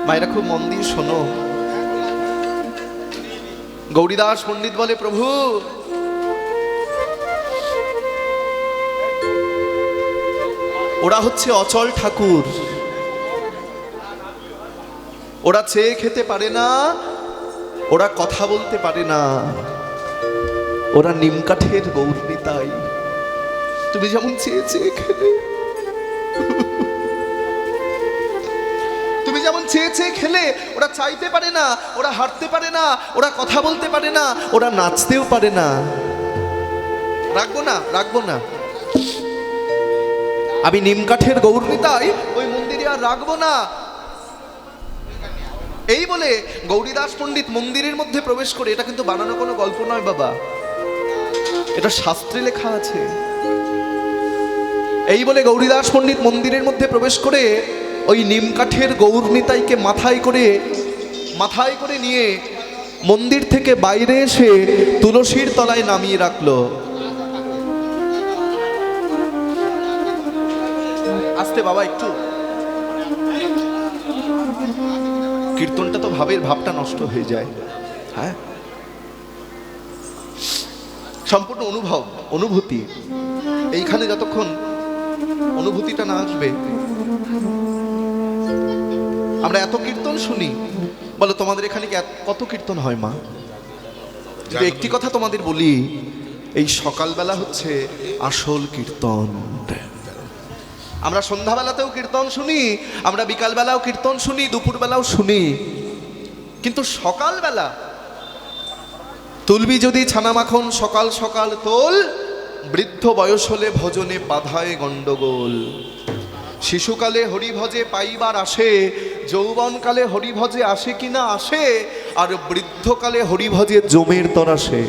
মায়েরা খুব মন দিয়ে শোনো। গৌরীদাস পণ্ডিত বলে, প্রভু ওরা হচ্ছে অচল ঠাকুর, ওরা চেয়ে খেতে পারে না, ওরা কথা বলতে পারে না, ওরা নিমকাঠের গৌরনিতাই। তুমি যেমন চেয়ে চেয়ে খেলে, তুমি যেমন চেয়ে চেয়ে খেলে, ওরা চাইতে পারে না, ওরা হাঁটতে পারে না, ওরা কথা বলতে পারে না, ওরা নাচতেও পারে না। রাখবো না, রাখবো না, আমি নিমকাঠের গৌরনিতাই ওই মন্দিরে আর রাখবো না। এই বলে গৌরীদাস পণ্ডিত মন্দিরের মধ্যে প্রবেশ করে, এটা কিন্তু বানানো কোনো গল্প নয় বাবা, এটা শাস্ত্রে লেখা আছে। এই বলে গৌরীদাস পণ্ডিত মন্দিরের মধ্যে প্রবেশ করে ওই নিমকাঠের গৌরনিতাইকে মাথায় করে নিয়ে মন্দির থেকে বাইরে এসে তুলসীর তলায় নামিয়ে রাখলো। আস্তে বাবা, একটু কীর্তনটা তো ভাবটা নষ্ট হয়ে যায়। হ্যাঁ, সম্পূর্ণ অনুভূতি। এইখানে যতক্ষণ অনুভূতিটা না আসবে, আমরা এত কীর্তন শুনি, বলো তোমাদের এখানে কি কত কীর্তন হয় মা? যদি একটি কথা তোমাদের বলি, এই সকালবেলা হচ্ছে আসল কীর্তন। আমরা সন্ধ্যাবেলাতেও কীর্তন শুনি, আমরা বিকালবেলাও কীর্তন শুনি, দুপুরবেলাও শুনি, কিন্তু সকালবেলা তুলবি যদি ছানা মাখন সকাল সকাল তোল, বৃদ্ধ বয়স হলে ভজনে বাধায় গণ্ডগোল। শিশুকালে হরিভজে পাইবার আসে, যৌবনকালে হরিভজে আসে কিনা আসে, আর বৃদ্ধকালে হরিভজে জমের তর আসে।